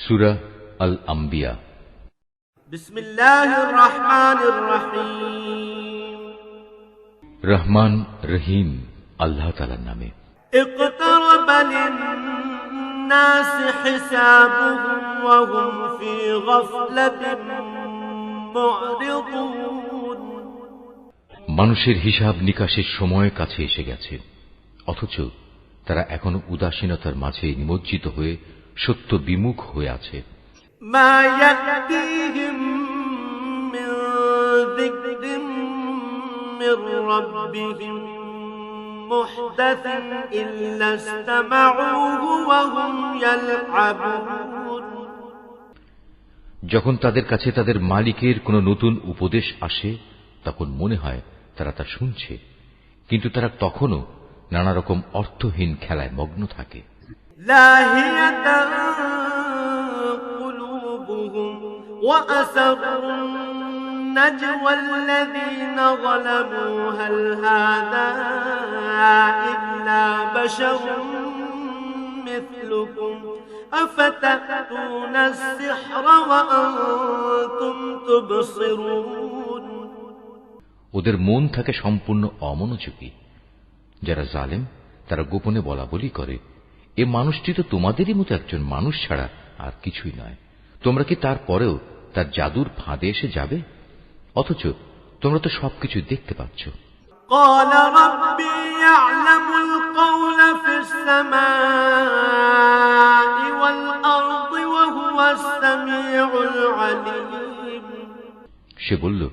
সূরা আল আম্বিয়া। বিসমিল্লাহির রহমানির রহিম। রহমান রহিম আল্লাহ তাআলার নামে। ইকতারাবা লিন-নাসি হিসাবুহুম ওয়া হুম ফী গাফলাতিন মু'রিদুন। মানুষের হিসাব নিকাশের সময় কাছে এসে গেছে, অথচ তারা এখনো উদাসীনতার মাঝে নিমজ্জিত হয়ে সত্য বিমুখ হয়ে আছে। মা ইয়াতিহিম মিন যিকরিম মির রাব্বিহিম মুহদাসিন ইল্লা ইসতামাউহু ওয়া হুম ইয়ালআবুন। যখন তাদের কাছে তাদের মালিকের কোনো নতুন উপদেশ আসে, তখন মনে হয় তারা তা শুনছে, কিন্তু তারা তখনও নানা রকম অর্থহীন খেলায় মগ্ন থাকে। লাহিয়াতান কুলুবুহুম ওয়া আসরুন নাজওয়া আল্লাযীনা যালামু হাল হাযা ইল্লা বাশারুন মিথলুকুম আফাতাতুনা আস-সিহরা ওয়া আনতুম তুবসিরুন। ওদের মন থাকে সম্পূর্ণ অমনোযোগী। যারা জালেম তারা গোপনে বলা বলি করে, এ মানুষটি তো তোমাদেরই মতো একজন মানুষ ছাড়া আর কিছুই নয়। তোমরা কি তারপরেও তার জাদুর ফাঁদে এসে যাবে? অথচ তোমরা তো সবকিছু দেখতে পাচ্ছ। قال ربي يعلم القول في السماء والأرض وهو السميع العليم। সে বলল,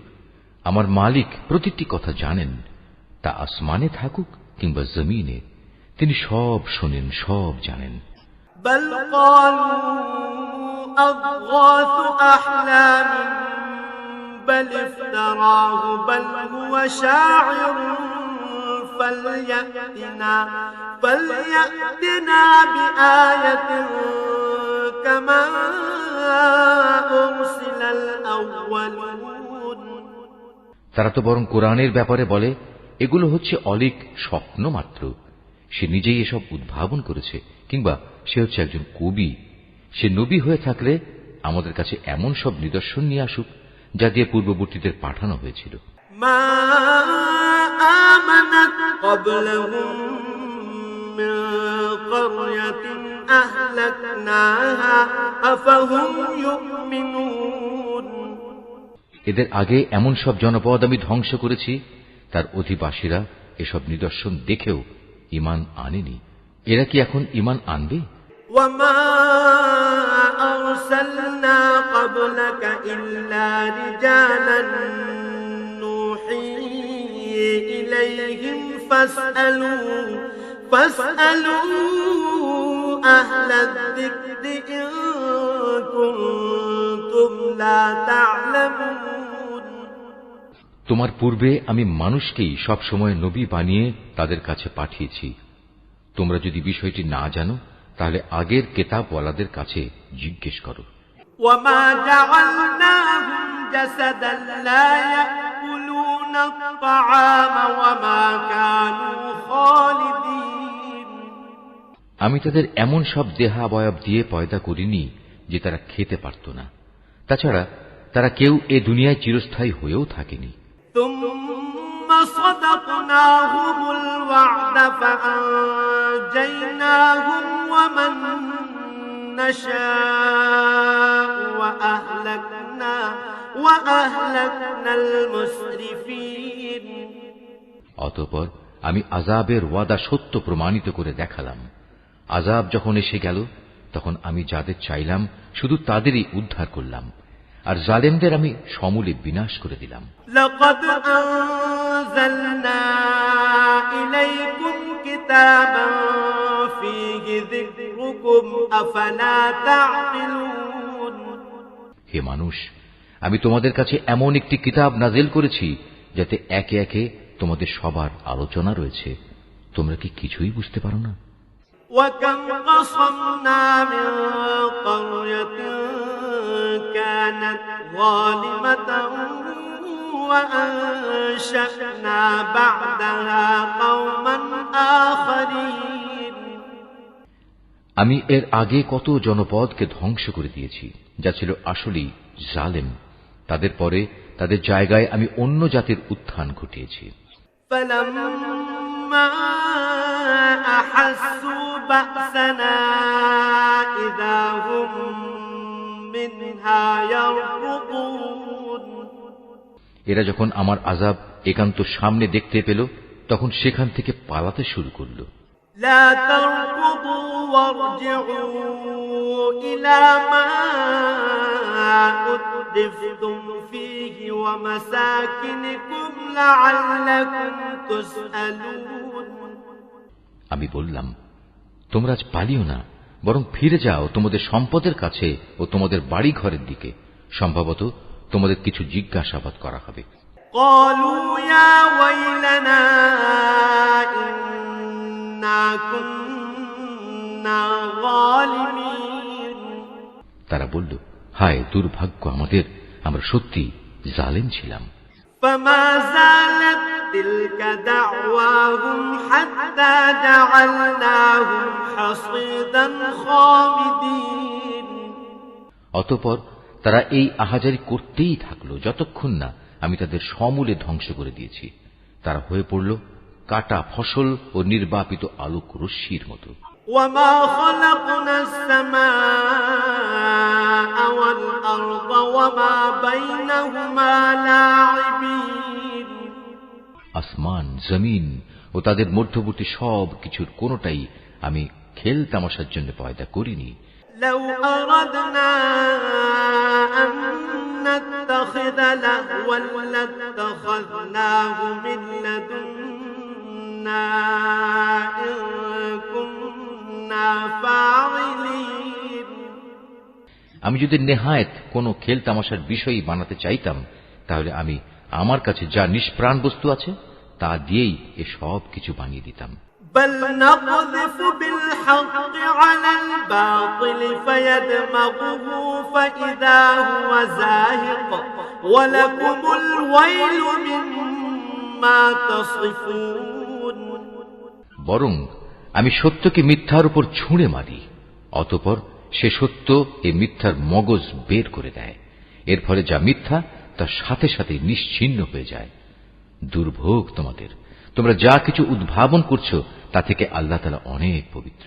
আমার মালিক প্রতিটি কথা জানেন, তা আসমানে থাকুক কিংবা জমিনে, তিনি সব শোনেন, সব জানেন। بل قالوا أضغاث أحلام بل افتراه بل هو شاعر فليأتنا بآية كما أرسل الأولون। তারা তো বরং কোরআনের ব্যাপারে বলে, এগুলো হচ্ছে অলীক স্বপ্ন মাত্র। সে নিজেই এসব উদ্ভাবন করেছে, কিংবা সে হচ্ছে একজন কবি। সে নবী হয়ে থাকলে আমাদের কাছে এমন সব নিদর্শন নিয়ে আসুক, যা দিয়ে পূর্ববর্তীদের পাঠানো হয়েছিল। মা আমানাত ক্বাবলাহুম মিন ক্বরয়াতিন আহলাকনাহা আফাহুম ইউমিনুন। এদের আগে এমন সব জনপদ আমি ধ্বংস করেছি, তার অধিবাসীরা এসব নিদর্শন দেখেও ঈমান আনেনি। এরা কি এখন ঈমান আনবে? ওয়ামা আরসালনা ক্বাবলাকা ইল্লা রিজালান নূহি ইলাইহিম ফাসআলু আহলায যিকরি ইন কুনতুম লা তা'লামুন। তোমার পূর্বে আমি মানুষকেই সব সময় নবী বানিয়ে তাদের কাছে পাঠিয়েছি। তোমরা যদি বিষয়টি না জানো, তাহলে আগের কিতাবওয়ালাদের কাছে জিজ্ঞেস করো। ওয়ামা জাআলনাহুম জাসাদান লা ইয়াকুলুনা আত-তাআমা ওয়ামা কানু খালিদিন। আমি তাদের এমন সব দেহাবয়ব দিয়ে পয়দা করিনি যে তারা খেতে পারত না। তাছাড়া তারা কেউ এ দুনিয়ায় চিরস্থায়ী হয়েও থাকেনি। থুম্মা সাদাকনাহুমুল ওয়া'দা ফাআনজাইনাহুম ওয়া মান নাশা'উ ওয়া আহলাকনাল মুসরিফিন। অতঃপর আমি আযাবের ওয়াদা সত্য প্রমাণিত করে দেখালাম। আযাব যখন এসে গেল, তখন আমি যাদের চাইলাম শুধু তাদেরই উদ্ধার করলাম, আর জালেমদের আমি সমূলে বিনাশ করে দিলাম। লাকাদ আনজালনা ইলাইকুম কিতাবান ফীহি যিকরুকুম আফালা তা'কিলুন। হে মানুষ, আমি তোমাদের কাছে এমন একটি কিতাব নাযিল করেছি যাতে একে একে তোমাদের সবার আলোচনা রয়েছে। তোমরা কি কিছুই বুঝতে পারো না? وَكَمْ قَصَمْنَا مِنْ قَرْيَةٍ كَانَتْ ظَالِمَةً وَأَنشَأْنَا بَعْدَهَا قَوْمًا آخَرِينَ। আমি এর আগে কত জনপদকে ধ্বংস করে দিয়েছি যা ছিল আসলেই জালেম। তাদের পরে তাদের জায়গায় আমি অন্য জাতির উত্থান ঘটিয়েছি। فلما أحسوا بأسنا إذا هم منها يركضون এরা যখন আমার আযাব একান্ত সামনে দেখতে পেল তখন সেখান থেকে পালাতে শুরু করল। لا تركضوا وارجعوا إلى ما أترفتم فيه ومساكنكم لعلكم تسألون আমি বললাম, তোমরা আজ পালিও না, বরং ফিরে যাও তোমাদের সম্পদের কাছে ও তোমাদের বাড়ি ঘরের দিকে, সম্ভবত তোমাদের কিছু জিজ্ঞাসাবাদ করা হবে। قالوا يا ويلنا إنا كنا ظالمين তারা বলল, হায় দুর্ভাগ্য আমাদের, আমরা সত্যি জালেম ছিলাম। فما زالت تلك دعواهم حتى جعلناهم حصيدا خامدين অতঃপর তারা এই আহাজারি করতেই থাকলো যতক্ষণ না আমি তাদের সমূলে ধ্বংস করে দিয়েছি। তারা হয়ে পড়ল কাটা ফসল ও নির্বাপিত আলোক রশ্মির মতো। وما خلقنا السماء والأرض وما بينهما لاعبين আসমান, জমিন ও তাদের মধ্যবর্তী সব কিছুর কোনোটাই আমি খেল তামাশার জন্য পয়দা করিনি। لو أردنا أن نتخذ لهوا لاتخذناه من لدنا إن كنا فاعلين আমি যদি নেহায়েত কোনো খেল তামাশার বিষয় বানাতে চাইতাম তাহলে আমি আমার কাছে যা নিষ্প্রাণ বস্তু আছে তা দিয়েই এ সব কিছু বানিয়ে দিতাম। بل نقذف بالحق على الباطل فيدمغه فإذا هو زاهق ولكم الويل مما تصفون বরং আমি সত্যকে মিথ্যার উপর ছুঁড়ে মারি, অতঃপর সে সত্য এই মিথ্যার মগজ বের করে দেয়। এর ফলে যা মিথ্যা তা সাথে সাথে নিশ্চিহ্ন হয়ে যায়। দুর্ভোগ তোমাদের, তোমরা যা কিছু উদ্ভাবন করছো তা থেকে আল্লাহ তাআলা অনেক পবিত্র।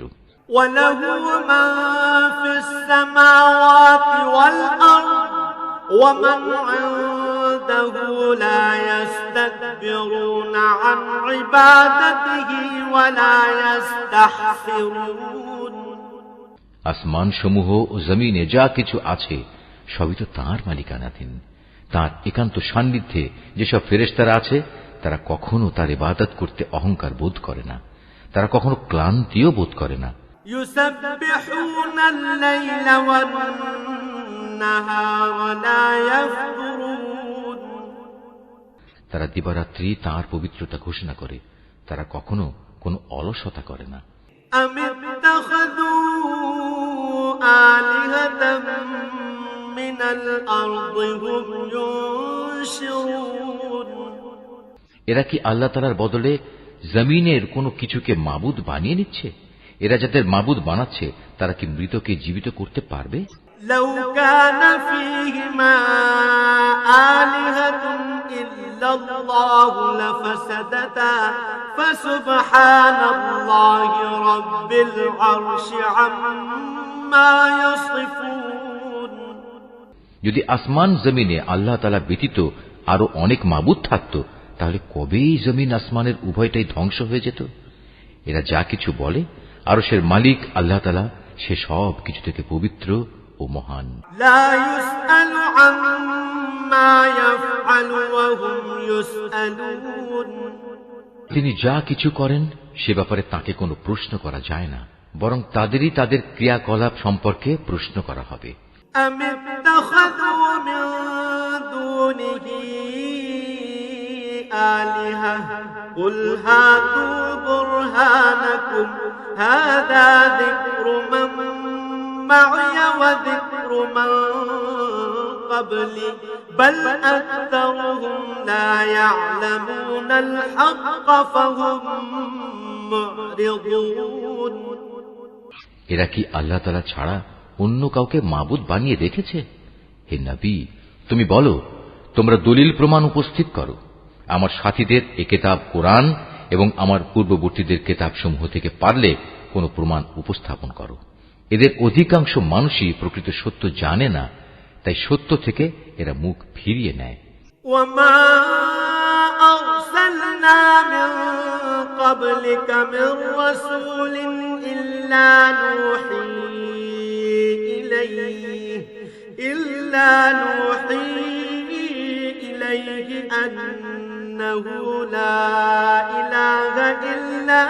وله من في السماوات والأرض ومن عنده لا يستكبرون عن عبادته ولا يستحسرون আসমান সমূহ ও জমিনে যা কিছু আছে সবই তো তাঁর মালিকানাধীন। তাঁর একান্ত সান্নিধ্যে যেসব ফেরেশতারা আছে তারা কখনো তার ইবাদত করতে অহংকার বোধ করে না, তারা কখনো ক্লান্তিও বোধ করে না। يسبحون الليل والنهار لا يفترون তারা দিবারাত্রি তাঁর পবিত্রতা ঘোষণা করে, তারা কখনো কোনো অলসতা করে না। أم اتخذوا آلهة من الأرض هم ينشرون এরা কি আল্লাহ তাআলার বদলে জমিনের কোনো কিছুকে মাবুদ বানিয়ে নিচ্ছে? এরা যাদের মাবুদ বানাচ্ছে তারা কি মৃতকে জীবিত করতে পারবে? لو كان فيهما آلهة إلا الله لفسدتا فسبحان الله رب العرش عما يصفون যদি আসমান জমিনে আল্লাহ তাআলা ব্যতীত আরো অনেক মাবুদ থাকতো তাহলে কবেই জমিন আসমানের উভয়টাই ধ্বংস হয়ে যেত। এরা যা কিছু বলে আরশের মালিক আল্লাহ তাআলা সে সব কিছু থেকে পবিত্র ও মহান। لا يسأل عما يفعل وهم يسألون তিনি যা কিছু করেন সে ব্যাপারে তাকে কোনো প্রশ্ন করা যায় না, বরং তাদেরই তাদের ক্রিয়াকলাপ সম্পর্কে প্রশ্ন করা হবে। أم اتخذوا من دونه آلهة قل هاتوا برهانكم هذا ذكر من معي وذكر من قبلي بل أكثرهم لا يعلمون الحق فهم معرضون এরা কি আল্লাহ তাআলা ছাড়া অন্য কাউকে মাবুদ বানিয়ে রেখেছে? হে নবী, তুমি বলো, তোমরা দলিল প্রমাণ উপস্থিত করো। আমার সাথীদের এ কিতাব কোরআন এবং আমার পূর্ববর্তীদের কিতাবসমূহ থেকে পারলে কোনো প্রমাণ উপস্থাপন করো। এদের অধিকাংশ মানুষই প্রকৃত সত্য জানে না, তাই সত্য থেকে এরা মুখ ফিরিয়ে নেয়। وما أرسلنا من قبلك من رسول إلا نوحي إليه أنه لا إله إلا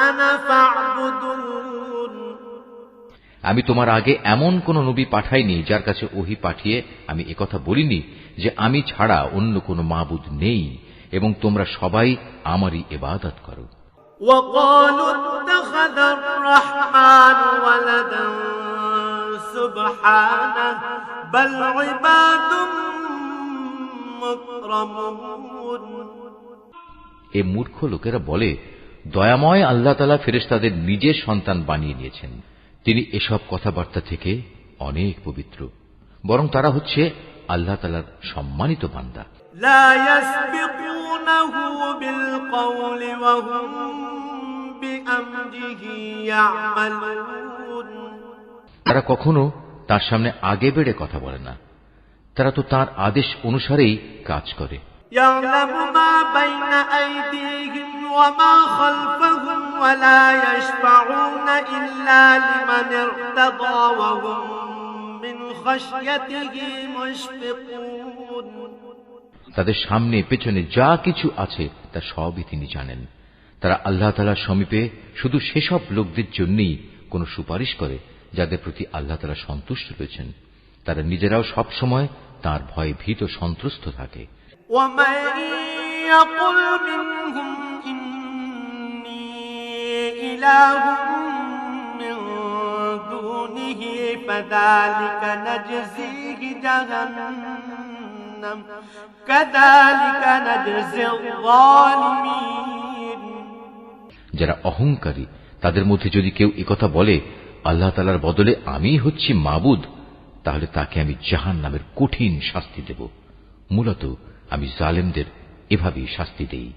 أنا فاعبدون। আমি তোমার আগে এমন কোন নবী পাঠাইনি যার কাছে ওহী পাঠিয়ে আমি একথা বলিনি যে আমি ছাড়া অন্য কোন মাবুদ নেই এবং তোমরা সবাই আমারই ইবাদত করো। وقالوا اتخذ الرحمن ولدا سبحانه بل عباد مكرمون। এ মূর্খ লোকেরা বলে, দয়াময় আল্লাহ তাআলা ফেরেশতাদের নিজের সন্তান বানিয়ে নিয়েছেন। তিনি এসব কথাবার্তা থেকে অনেক পবিত্র, বরং তারা হচ্ছে আল্লাহ তাআলার সম্মানিত বান্দা। لا يسبقونه بالقول وهم بأمره يعملون। তারা কখনো তার সামনে আগে বেড়ে কথা বলে না, তারা তো তার আদেশ অনুসারেই কাজ করে। يعلم ما بين أيديهم وما خلفهم ولا يشفعون إلا لمن ارتضى وهم من خشيته مشفقون। তাদের সামনে পেছনে যা কিছু আছে তা সবই তিনি জানেন। তারা আল্লাহ তাআলার সমীপে শুধু সেসব লোকদের জন্যই কোনো সুপারিশ করে যাদের প্রতি আল্লাহ তাআলা সন্তুষ্ট রয়েছেন। তারা নিজেরাও সব সময় তার ভয়ে ভীত সন্ত্রস্ত থাকে। ومن يقل منهم إني إله من دونه فذلك نجزيه جهنم كذلك نجزي الظالمين। যারা অহংকারী তাদের মধ্যে যদি কেউ একথা বলে, আল্লাহ তাআলার বদলে আমি হচ্ছি মাবুদ, তাহলে তাকে আমি জাহান্নামের কঠিন শাস্তি দেব। মূলত আমি জালেমদের এভাবেই শাস্তি দেই।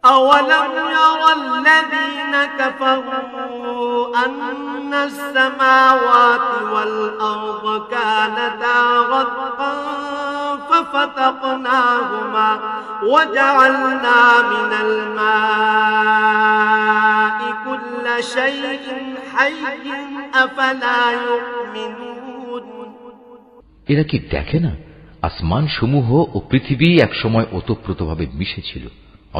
أولم ير الذين كفروا أن السماوات والأرض كانتا رتقا ففتقناهما وجعلنا من الماء كل شيء حي أفلا يؤمنون। এরা কি দেখে না আসমান সমূহ ও পৃথিবী একসময় ওতপ্রোতভাবে মিশেছিল,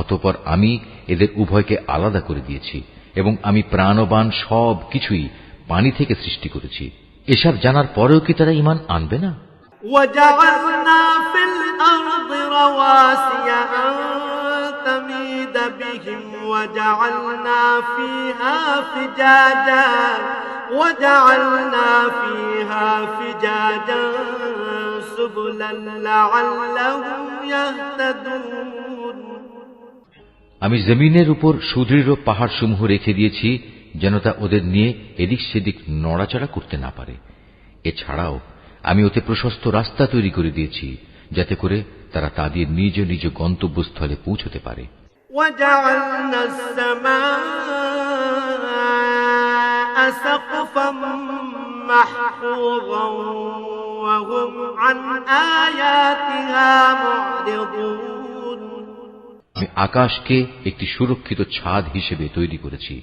অতঃপর আমি এদের উভয়কে আলাদা করে দিয়েছি এবং আমি প্রাণবান সব কিছুই পানি থেকে সৃষ্টি করেছি। এসব জানার পরেও কি তারা ঈমান আনবে না? وجعلنا في الأرض رواسي أن تميد بهم وجعلنا فيها فجاجا سبلا لعلهم يهتدون। আমি জমিনের উপর সুদৃঢ় পাহাড় সমূহ রেখে দিয়েছি যেন তা ওদের নিয়ে এদিক সেদিক নড়াচড়া করতে না পারে। এছাড়াও আমি ওতে প্রশস্ত রাস্তা তৈরি করে দিয়েছি যাতে করে তারা তাদের নিজ নিজ গন্তব্যস্থলে পৌঁছতে পারে। وجعلنا السماء سقفا محفوظا وهم عن آياتها معرضون। আমি আকাশকে একটি সুরক্ষিত ছাদ হিসেবে তৈরি করেছি,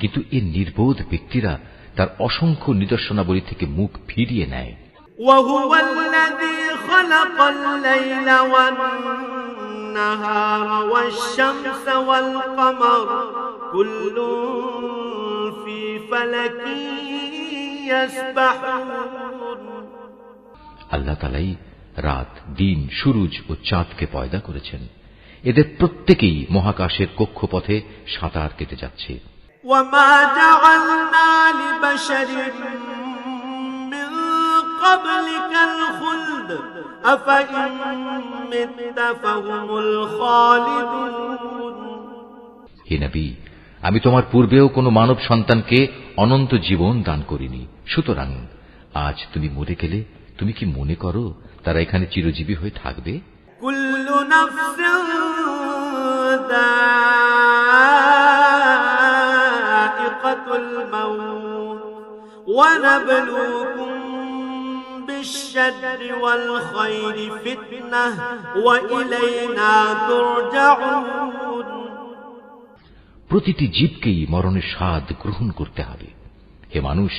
কিন্তু এই নির্বোধ ব্যক্তিরা তার অসংখ্য নিদর্শনাবলী থেকে মুখ ফিরিয়ে নেয়। وهو الذي خلق الليل والنهار والشمس والقمر كل في فلك يسبحون। আল্লাহ তাআলাই রাত, দিন, সূরজ ও চাঁদকে পয়দা করেছেন। এদের প্রত্যেকেই মহাকাশের কক্ষপথে সাঁতার কেটে যাচ্ছে। وما جعلنا لبشر من قبلك الخلد أفإن مت فهم الخالدون। হে নবী, আমি তোমার পূর্বেও কোনো মানব সন্তানকে অনন্ত জীবন দান করিনি। সুতরাং আজ তুমি মরে গেলে তুমি কি মনে করো তারা এখানে চিরজীবী হয়ে থাকবে? কুল্লু নাফসিন যায়িকাতুল মাউত ওয়া নাবলুকুম বিশ-শাররি ওয়াল খায়রি ফিতনাহ ওয়া ইলাইনা তুরজাউন। প্রতিটি জীবকেই মরণের স্বাদ গ্রহণ করতে হবে। হে মানুষ,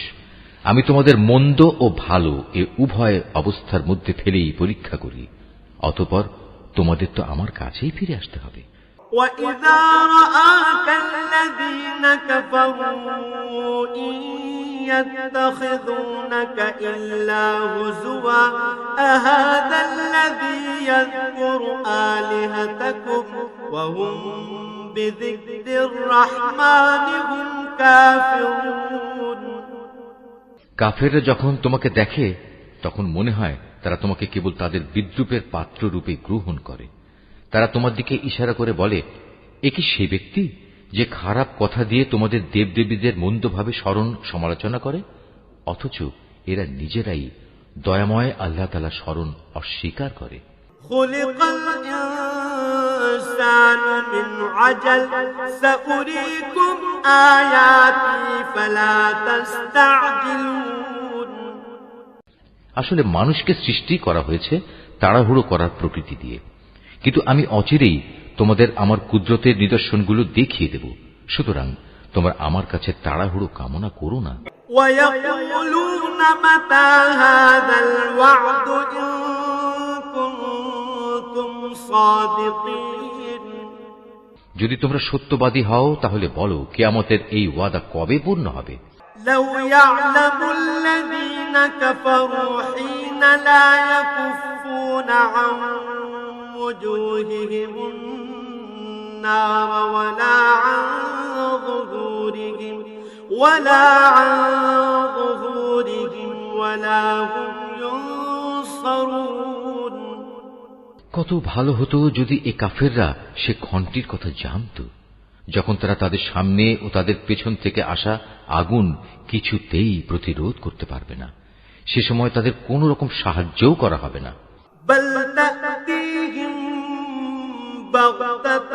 আমি তোমাদের মন্দ ও ভালো এ উভয় অবস্থার মধ্যে ফেলেই পরীক্ষা করি, অতঃপর তোমাদের তো আমার কাছেই ফিরে আসতে হবে। وَإِذَا رَآكَ الَّذِينَ كَفَرُوا إِن يَتَّخِذُونَكَ إِلَّا هُزُوًا أَهَذَا الَّذِي يَذْكُرُ آلِهَتَكُمْ وَهُمْ بِذِكْرِ الرَّحْمَنِ هُمْ كَافِرُونَ। কাফেররা যখন তোমাকে দেখে তখন মনে হয় তারা তোমাকে কেবল তাদের বিদ্রূপের পাত্র রূপে গ্রহণ করে। তারা তোমার দিকে ইশারা করে বলে, এ কি সে ব্যক্তি যে খারাপ কথা দিয়ে তোমাদের দেবদেবীদের মন্দভাবে স্মরণ সমালোচনা করে? অথচ এরা নিজেরাই দয়াময় আল্লাহ তাআলা স্মরণ অস্বীকার করে। খুলিকাল ইনসানু মিন আজাল সাউরিকুম আয়াতি ফালা তাস্তাজিলুন। আসলে মানুষকে সৃষ্টি করা হয়েছে তাড়াহুড়ো করার প্রকৃতি দিয়ে, কিন্তু আমি অচিরেই তোমাদের আমার কুদরতের নিদর্শনগুলো দেখিয়ে দেব। সুতরাং তোমরা আমার কাছে তাড়াহুড়ো কামনা করো না। ওয়ায়াকুলুনা মাতা হাযাল ওয়া'দু ইন কুনতুম সাদিকিন। যদি তোমরা সত্যবাদী হও তাহলে বলো কিয়ামতের এই ওয়াদা কবে পূর্ণ হবে? লাউ ইয়া'লামুল্লাযীনা কাফারু হিনা লা ইয়াকুফুনা আন وجوههم النار ولا عن ظهورهم ولا هم ينصرون। কত ভালো হতো যদি এ কাফেররা সে ঘণ্টির কথা জানত, যখন তারা তাদের সামনে ও তাদের পেছন থেকে আসা আগুন কিছুতেই প্রতিরোধ করতে পারবে না। সে সময় তাদের কোন রকম সাহায্যও করা হবে না। بل تأتيهم بغتة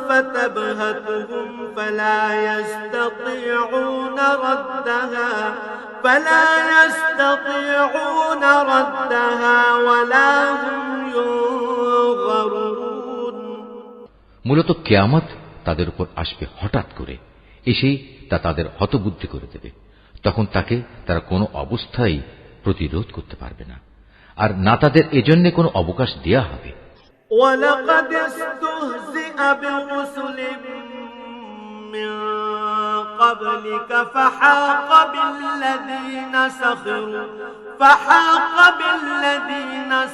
فتبهتهم فلا يستطيعون ردها ولا هم ينظرون। মূলত কিয়ামত তাদের উপর আসবে হঠাৎ করে, এসেই তা তাদের হতবুদ্ধি করে দেবে। তখন তাকে তারা কোনো অবস্থায় প্রতিরোধ করতে পারবে না, আর না তাদের এজন্য কোনো অবকাশ দেয়া হবে। وَلَقَدِ اسْتُهْزِئَ بِرُسُلٍ مِّن قَبْلِكَ فَحَاقَ بِالَّذِينَ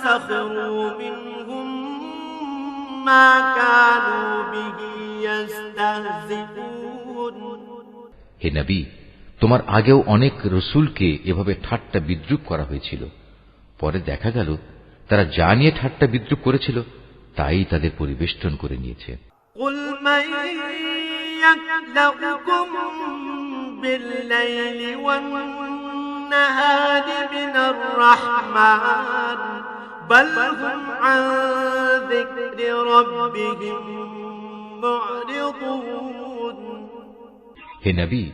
سَخِرُوا مِنْهُم مَّا كَانُوا بِهِ يَسْتَهْزِئُونَ। হে নবী, তোমার আগেও অনেক রসুলকে এভাবে ঠাট্টা বিদ্রূপ করা হয়েছিল। পরে দেখা গেল তারা যা নিয়ে ঠাট্টা বিদ্রূপ করেছিল তাই তাদের পরিবেষ্টন করে নিয়েছে। قُلْ مَن يَكْلَؤُكُم بِاللَّيْلِ وَالنَّهَارِ مِنَ الرَّحْمَنِ بَلْ هُمْ عَن ذِكْرِ رَبِّهِم مُّعْرِضُونَ। হে নবী,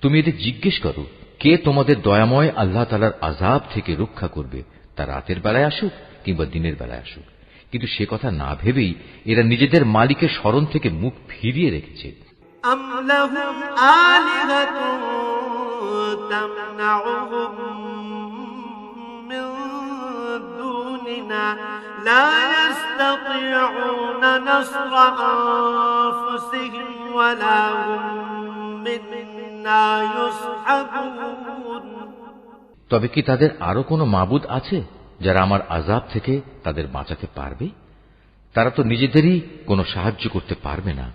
তুমি এদের জিজ্ঞেস করো, কে তোমাদের দয়াময় আল্লাহ তাআলার আযাব থেকে রক্ষা করবে, তা রাতের বেলায় আসুক কিংবা দিনের বেলায় আসুক। কিন্তু সে কথা না ভেবেই এরা নিজেদের মালিকের স্মরণ থেকে মুখ ফিরিয়ে রেখেছে। আম লাহুম আলিহাতুন তামনাউহুম মিন দুনিনা লা ইস্তাতিউনা নাসরা আনফুসিহিম ওয়ালা হুম মিন্না ইউসহাবুন। তবে কি তাদের আরো কোনো মাবুদ আছে যারা আমার আযাব থেকে তাদের বাঁচাতে পারবে? তারা তো নিজেদেরই কোনো সাহায্য করতে পারবে না,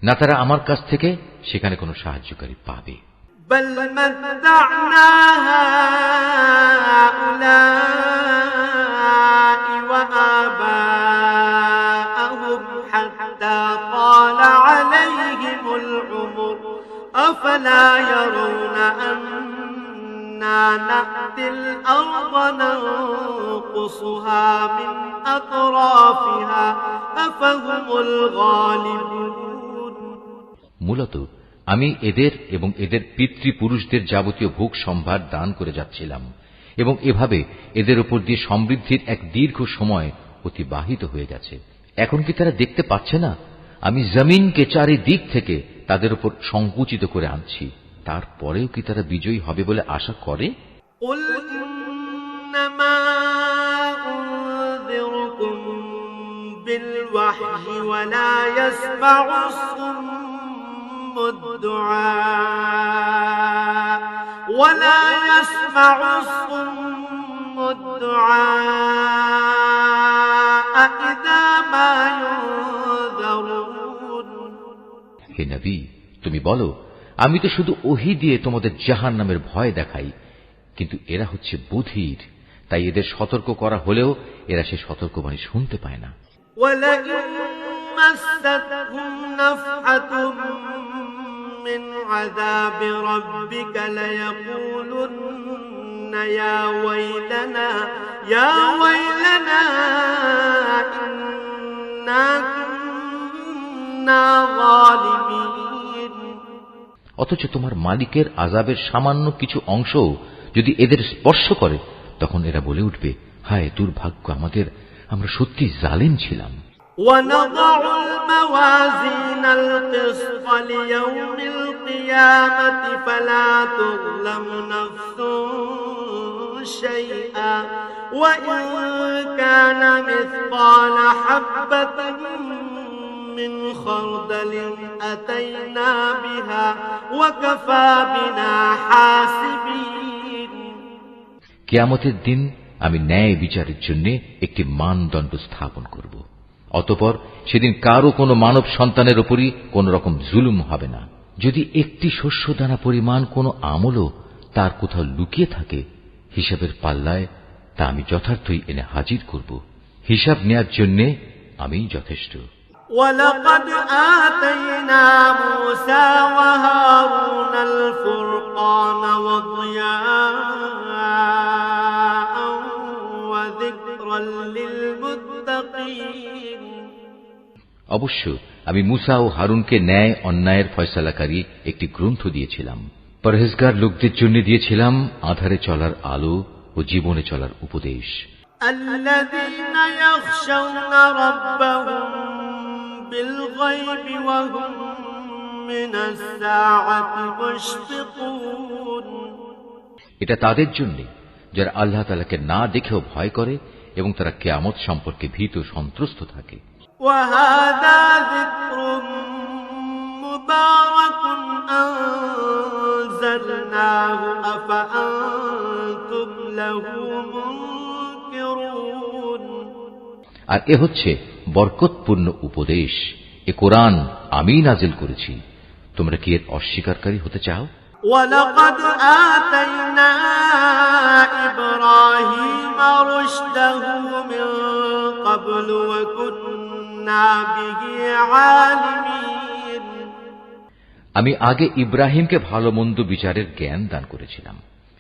না তারা আমার কাছ থেকে সেখানে কোনো সাহায্যকারী পাবে। بل متعنا هؤلاء وآباءهم حتى طال عليهم أفلا يرون أنا نأتي الأرض ننقصها من أطرافها أفهم الغالبون মূলত আমি এদের এবং এদের পিতৃপুরুষদের যাবতীয় ভোগ সম্ভার দান করে যাচ্ছিলাম এবং এভাবে এদের উপর দিয়ে সমৃদ্ধির এক দীর্ঘ সময় অতিবাহিত হয়ে গেছে। এখন কি তারা দেখতে পাচ্ছে না আমি জমিনকে চারিদিক থেকে তাদের উপর সংকুচিত করে আনছি? তারপরেও কি তারা বিজয়ী হবে বলে আশা করে? قل إنما أنذركم بالوحي ولا يسمع الصم الدعاء إذا ما ينذرون। হে নবী, তুমি বলো, আমি তো শুধু ওহী দিয়ে তোমাদের জাহান্নামের ভয় দেখাই, কিন্তু এরা হচ্ছে বধির, তাই এদের সতর্ক করা হলেও এরা সে সতর্কবাণী শুনতে পায় না। ولئن مستهم نفحة من عذاب ربك ليقولن يا ويلنا إنا كنا ظالمين। অথচ তোমার মালিকের আযাবের সামান্য কিছু অংশ যদি এদের স্পর্শ করে, তখন এরা বলে উঠবে, হায় দুর্ভাগ্য আমাদের, আমরা সত্যি জালিম ছিলাম। ونضع الموازين القسط ليوم القيامة فلا تظلم نفس شيئا وإن كان مثقال حبة من خردل أتينا بها وكفى بنا حاسبين। কিয়ামতের দিন আমি ন্যায় বিচারের জন্য একটি মানদণ্ড স্থাপন করব। অতঃপর সেদিন কারো কোনো মানব সন্তানের উপরই কোন রকম জুলুম হবে না। যদি একটি শস্যদানা পরিমাণ কোনো আমলও তার কোথাও লুকিয়ে থাকে, হিসাবের পাল্লায় তা আমি যথার্থই এনে হাজির করব। হিসাব নেয়ার জন্য আমি যথেষ্ট। ولقد آتينا موسى وهارون الفرقان وضياء وذكرا للمتقين। অবশ্য আমি মুসা ও হারুনকে ন্যায় অন্যায়ের ফয়সালাকারী একটি গ্রন্থ দিয়েছিলাম। পরহেজগার লোকদের জন্য দিয়েছিলাম আধারে চলার আলো ও জীবনে চলার উপদেশ। الذين يخشون ربهم بالغيب وهم من الساعة مشفقون। এটা তাদের জন্য যারা আল্লাহ তাআলাকে না দেখেও ভয় করে এবং তারা কিয়ামত সম্পর্কে ভীত সন্ত্রস্ত থাকে। وهذا ذكر مبارك أنزلناه أفأنتم له منكرون। আর এ হচ্ছে বরকতপূর্ণ উপদেশ। এ কোরআন আমি নাজিল করেছি, তোমরা কি এর অস্বীকারী হতে চাও? ولقد آتينا إبراهيم رشده من قبل وكنا به عالمين। আমি আগে ইব্রাহিমকে ভালো মন্দ বিচারের জ্ঞান দান করেছিলাম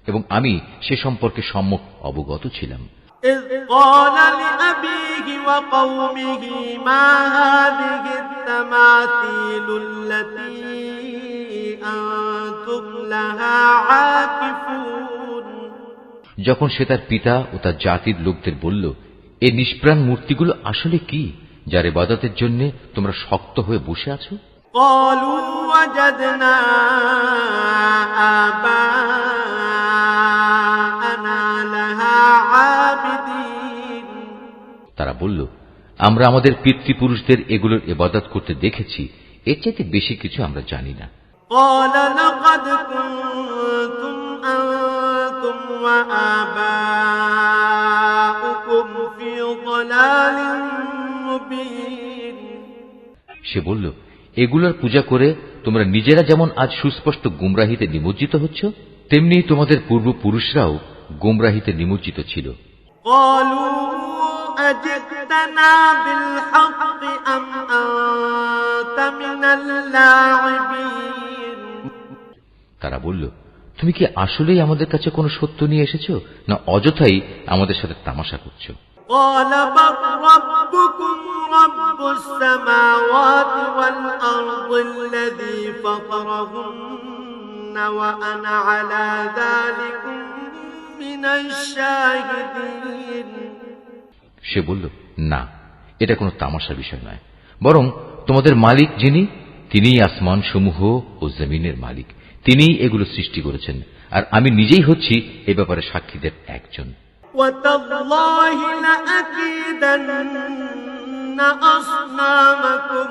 এবং আমি সে সম্পর্কে সম্যক অবগত ছিলাম। إذ قال لأبيه وقومه ما هذه التماثيل التي أنتم لها عاكفون। যখন সে তার পিতা ও তার জাতির লোকদের বলল, এই নিষ্প্রাণ মূর্তিগুলো আসলে কি যার ইবাদতের জন্য তোমরা শক্ত হয়ে বসে আছো? قالوا وجدنا آباءنا لها عابدين। তারা বলল, আমরা আমাদের পিতৃপুরুষদের এগুলোর ইবাদত করতে দেখেছি, এর চাইতে বেশি কিছু আমরা জানি না। قال لقد كنتم أنتم وآباؤكم في ضلال مبين। সে বলল, এগুলোর পূজা করে তোমরা নিজেরা যেমন আজ সুস্পষ্ট গুমরাহিতে নিমজ্জিত হচ্ছ, তেমনি তোমাদের পূর্বপুরুষরাও গুমরাহিতে নিমজ্জিত ছিল। قالوا أجئتنا بالحق أم أنت من اللاعبين। তারা বলল, তুমি কি আসলেই আমাদের কাছে কোনো সত্য নিয়ে এসেছো, না অযথাই আমাদের সাথে তামাশা করছো? قال بل ربكم رب السماوات والأرض الذي فطرهن وأنا على ذلك من الشاهدين। সে বলল, না, এটা কোনো তামাশার বিষয় নয়, বরং তোমাদের মালিক যিনি, তিনিই আসমান সমূহ ও জমিনের মালিক, তিনিই এগুলো সৃষ্টি করেছেন, আর আমি নিজেই হচ্ছি এ ব্যাপারে সাক্ষীদের একজন। وتالله لأكيدن أصنامكم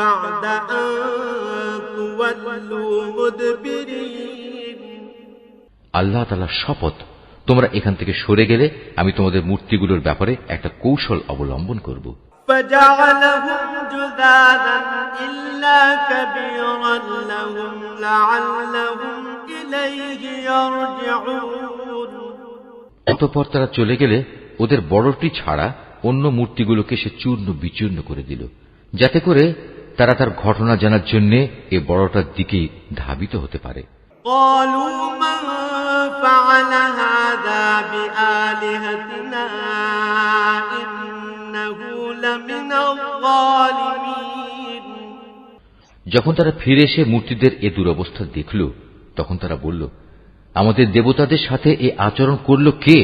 بعد أن تولوا مدبرين। আল্লাহ তাআলার শপথ, তোমরা এখান থেকে সরে গেলে আমি তোমাদের মূর্তিগুলোর ব্যাপারে একটা কৌশল অবলম্বন করব। فجعلهم جذاذا إلا كبيرا لهم لعلهم إليه يرجعون। অতঃপর তারা চলে গেলে ওদের বড়টি ছাড়া অন্য মূর্তিগুলোকে সে চূর্ণ বিচূর্ণ করে দিল, যাতে করে তারা তার ঘটনা জানার জন্য এ বড়টার দিকেই ধাবিত হতে পারে। قالوا من فعل هذا بآلهتنا إنه لمن الظالمين। যখন তারা ফিরে এসে মূর্তিদের এ দুরবস্থা দেখল, তখন তারা বলল, আমাদের দেবতাদের সাথে এ আচরণ করল কে?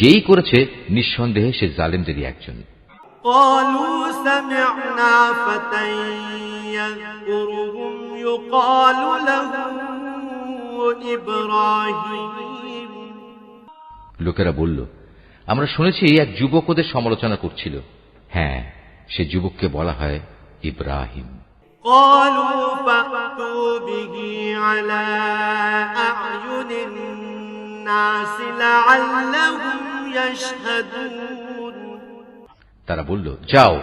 যেই করেছে নিঃসন্দেহে সে জালেমদেরই একজন। قالوا سمعنا فتى يذكرهم يقال له إبراهيم। লোকেরা বলল, আমরা শুনেছি এক যুবক ওদের সমালোচনা করছিল। হ্যাঁ, সে যুবককে বলা হয় ইব্রাহিম। قالوا فأتوا به على أعين الناس لعلهم يشهدون। তারা বলল, যাও,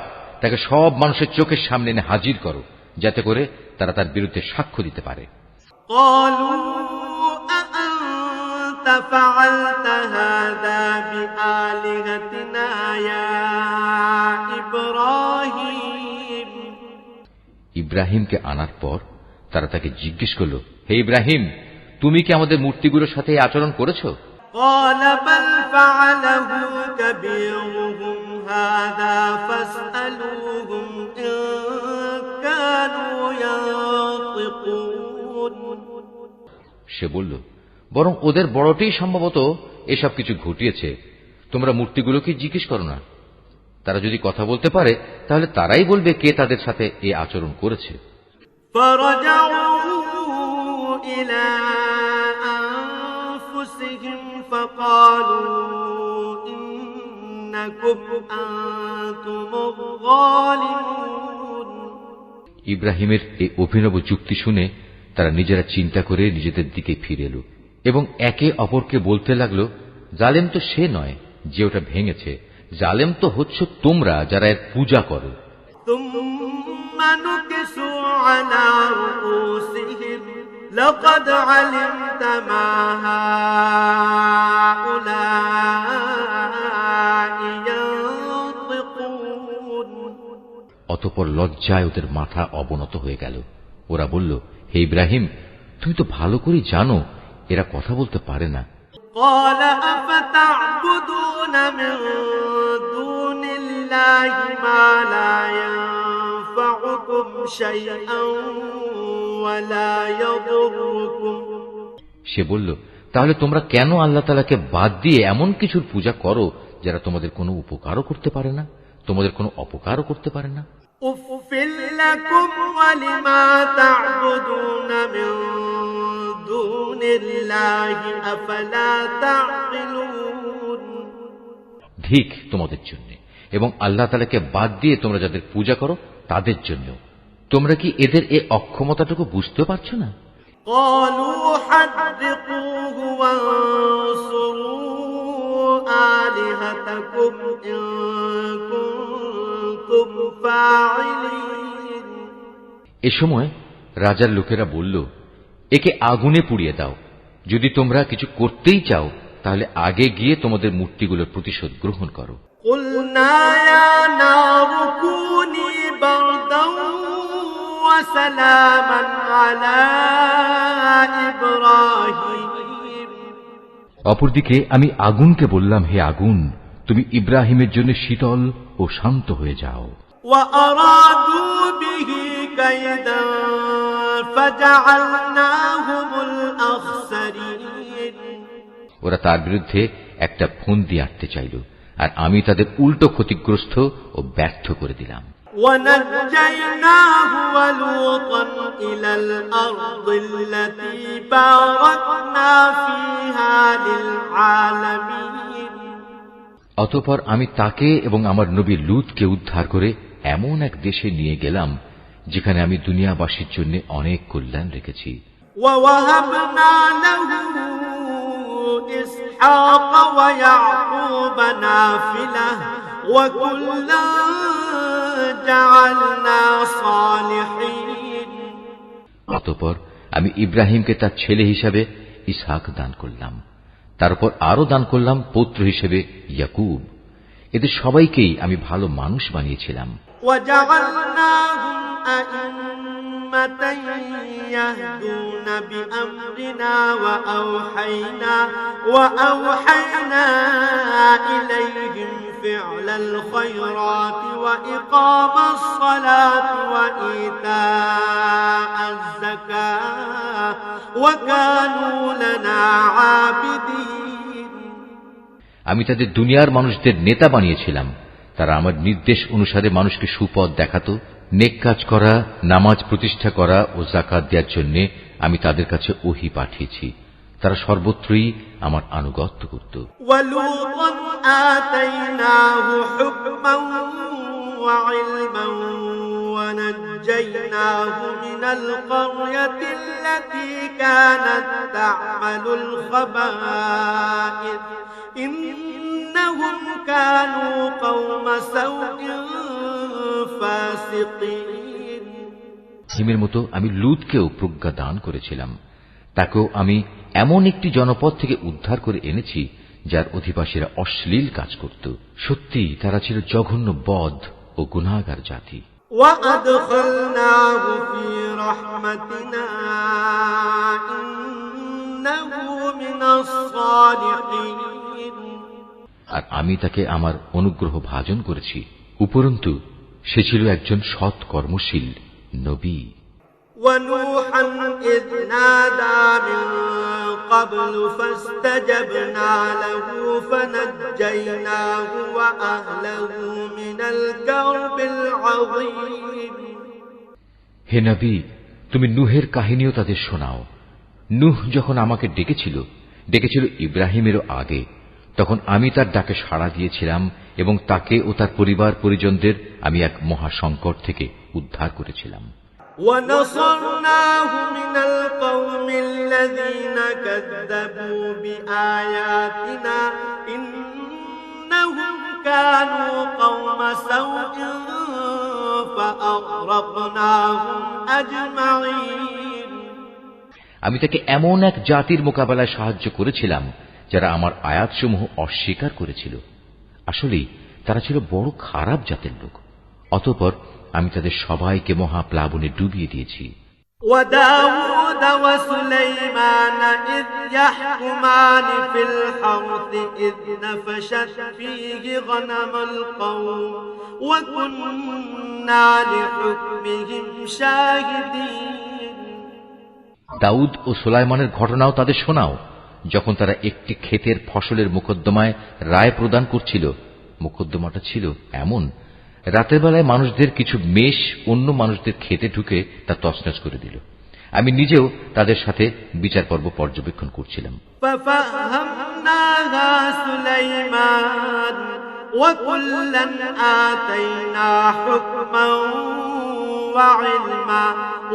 তাকে সব মানুষের চোখের সামনে এনে হাজির করো, যাতে করে তারা তার বিরুদ্ধে সাক্ষ্য দিতে পারে। قالوا أأنت فعلت هذا بآلهتنا يا إبراهيم। ইব্রাহিমকে আনার পর তারা তাকে জিজ্ঞেস করল, হে ইব্রাহিম, তুমি কি আমাদের মূর্তিগুলোর সাথে এই আচরণ করেছ? قال بل فعله كبيرهم هذا فاسألوهم إن كانوا ينطقون। সে বলল, বরং ওদের বড়টি সম্ভবত এসব কিছু ঘটিয়েছে, তোমরা মূর্তিগুলোকে জিজ্ঞেস করো না। তারা যদি কথা বলতে পারে তাহলে তারাই বলবে কে তাদের সাথে এই আচরণ করেছে। فرجعوا إلى أنفسهم فقالوا إنكم أنتم الظالمون। ইব্রাহিমের এই অভিনব যুক্তি শুনে তারা নিজেরা চিন্তা করে নিজেদের দিকে ফিরে এলো এবং একে অপরকে বলতে লাগলো, জালেম তো সে নয় যে ওটা ভেঙেছে, জালেম তো হচ্ছ তোমরা যারা এর পূজা করো। ثم نكسوا على رؤوسهم لقد علمت ما هؤلاء ينطقون। অতঃপর লজ্জায় ওদের মাথা অবনত হয়ে গেল। ওরা বলল, হে ইব্রাহিম, তুমি তো ভালো করে জানো এরা কথা বলতে পারে না। قال أفتعبدون من دون الله ما لا ينفعكم شيئا ولا يضركم। সে বলল, তাহলে তোমরা কেন আল্লাহ তাআলাকে বাদ দিয়ে এমন কিছুর পূজা করো যারা তোমাদের কোনো উপকারও করতে পারে না, তোমাদের কোনো অপকারও করতে পারে না? أُفٍّ لكم ولما تعبدون من دون الله أفلا تعقلون। ধিক তোমাদের জন্য এবং আল্লাহ তাআলাকে বাদ দিয়ে তোমরা যাদের পূজা করো তাদের জন্য। তোমরা কি এদের এই অক্ষমতাটুকু বুঝতে পারছো না? قالوا حرقوه وانصروا آلهتكم إن كنتم فاعلين। এ সময় রাজার লোকেরা বলল, একে আগুনে পুড়িয়ে দাও, যদি তোমরা কিছু করতেই চাও তাহলে আগে গিয়ে তোমাদের মূর্তিগুলোর প্রতিশোধ গ্রহণ করো। قلنا يا نار كوني بردا وسلاما على إبراهيم অপরদিকে আমি আগুনকে বললাম, হে আগুন, তুমি ইব্রাহিমের জন্য শীতল ও শান্ত হয়ে যাও। وأرادوا به كيدا فجعلناهم الأخسرين ওরা তার বিরুদ্ধে একটা ফন্দি আঁটতে চাইল, আর আমি তাদের উল্টো ক্ষতিগ্রস্ত ও ব্যর্থ করে দিলাম। ونجيناه ولوطا إلى الأرض التي باركنا فيها للعالمين অতঃপর আমি তাকে এবং আমার নবী লূতকে উদ্ধার করে এমন এক দেশে নিয়ে গেলাম যেখানে আমি দুনিয়াবাসীর জন্য অনেক কল্যাণ রেখেছি। ووهبنا له إسحاق ويعقوب نافلة وكلا جعلنا صالحين অতঃপর আমি ইব্রাহিমকে তার ছেলে হিসাবে ইসহাক দান করলাম, তারপর আরো দান করলাম পুত্র হিসেবে ইয়াকুব। এদের সবাইকেই আমি ভালো মানুষ বানিয়েছিলাম। وجعلناهم أئمة يهدون بأمرنا وأوحينا إليهم فعل الخيرات وإقام الصلاة وإيتاء الزكاة وكانوا لنا عابدين আমি তাদের দুনিয়ার মানুষদের নেতা বানিয়েছিলাম। তারা আমার নির্দেশ অনুসারে মানুষকে সুপথ দেখাতো, নেক কাজ করা, নামাজ প্রতিষ্ঠা করা ও যাকাত দেওয়ার জন্য আমি তাদের কাছে ওহী পাঠিয়েছি। তারা সর্বত্রই আমার আনুগত্য করত। وَلُوطًا آتَيْنَاهُ حُكْمًا وَعِلْمًا وَنَجَّيْنَاهُ مِنَ الْقَرْيَةِ الَّتِي كَانَتْ تَعْمَلُ الْخَبَائِثَ إِنَّهُمْ كَانُوا قَوْمَ سَوْءٍ فَاسِقِينَ হিমের মতো আমি লূতকেও প্রজ্ঞা দান করেছিলাম। তাকেও আমি এমন একটি জনপদ থেকে উদ্ধার করে এনেছি যার অধিবাসীরা অশ্লীল কাজ করত। সত্যি তারা ছিল জঘন্য বদ ও গুনাহগার জাতি। وَأَدْخَلْنَاهُ فِي رَحْمَتِنَا إِنَّهُ مِنَ الصَّالِحِينَ আর আমি তাকে আমার অনুগ্রহ ভাজন করেছি। উপরন্তু সে ছিল একজন সৎ কর্মশীল নবী। وَنُوحًا إِذْ نَادَى مِن قَبْلُ فَاسْتَجَبْنَا لَهُ فَنَجَّيْنَاهُ وَأَهْلَهُ مِنَ الْكَرْبِ الْعَظِيمِ হে নবী, তুমি নূহের কাহিনীও তাদের শোনাও। নূহ যখন আমাকে ডেকেছিল ইব্রাহিমেরও আগে, তখন আমি তার ডাকে সাড়া দিয়েছিলাম এবং তাকে ও তার পরিবার পরিজনদের আমি এক মহা সংকট থেকে উদ্ধার করেছিলাম। وَنَصَرْنَاهُ مِنَ الْقَوْمِ الَّذِينَ كَذَّبُوا بِآيَاتِنَا إِنَّهُمْ كَانُوا قَوْمَ سَوْءٍ فَأَغْرَقْنَاهُمْ أَجْمَعِينَ আমি তাকে এমন এক জাতির মোকাবেলায় সাহায্য করেছিলাম যারা আমার আয়াতসমূহ অস্বীকার করেছিল। আসলেই তারা ছিল বড় খারাপ জাতের লোক। অতঃপর আমি তাদের সবাইকে মহাপ্লাবনে ডুবিয়ে দিয়েছি। وَدَاوُودَ وَسُلَيْمَانَ إِذْ يَحْكُمَانِ فِي الْحَرْثِ إِذْ نَفَشَتْ فِيهِ غَنَمُ الْقَوْمِ وَكُنَّا لِحُكْمِهِمْ شَاهِدِينَ দাউদ ও সুলাইমানের ঘটনাও তাদের শোনাও, যখন তারা একটি ক্ষেতের ফসলের মোকদ্দমায় রায় প্রদান করছিল। মোকদ্দমাটা ছিল এমন, রাতের বেলায় মানুষদের কিছু মেষ অন্য মানুষদের খেতে ঢুকে তা তছনছ করে দিল। আমি নিজেও তাদের সাথে বিচার পর্ব পর্যবেক্ষণ করছিলাম। فَفَهَّمْنَاهَا سُلَيْمَانَ وَكُلًّا آتَيْنَا حُكْمًا وَعِلْمًا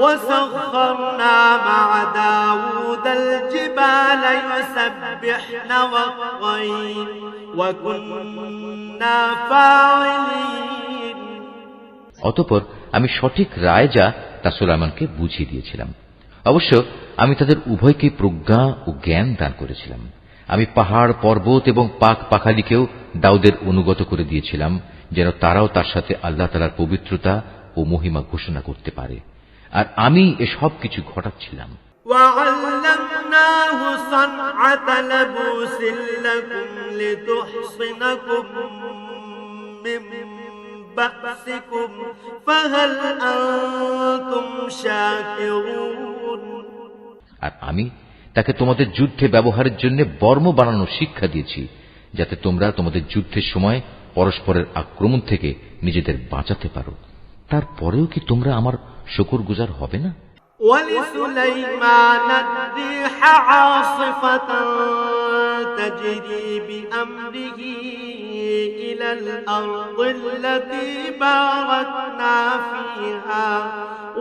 وَسَخَّرْنَا مَعَ دَاوُودَ الْجِبَالَ يُسَبِّحْنَ وَالطَّيْرَ وَكُنَّا فَاعِلِينَ অতঃপর আমি সঠিক রায় যা তা সুলাইমানকে বুঝিয়ে দিয়েছিলাম। অবশ্য আমি তাদের উভয়কে প্রজ্ঞা ও জ্ঞান দান করেছিলাম। আমি পাহাড়, পর্বত এবং পাক পাখালিকেও দাউদের অনুগত করে দিয়েছিলাম, যেন তারাও তার সাথে আল্লাহ তাআলার পবিত্রতা ও মহিমা ঘোষণা করতে পারে। আর আমি এসব কিছু ঘটাচ্ছিলাম। وعلمناه صنعة لبوس لكم لتحصنكم من بأسكم فهل أنتم شاكرون আর আমি তাকে তোমাদের যুদ্ধে ব্যবহারের জন্য বর্ম বানানোর শিক্ষা দিয়েছি, যাতে তোমরা তোমাদের যুদ্ধের সময় পরস্পরের আক্রমণ থেকে নিজেদের বাঁচাতে পারো। তারপরেও কি তোমরা আমার শুকরগুজার হবে না? ولسليمان الريح عاصفة تجري بأمره إلى الأرض التي باركنا فيها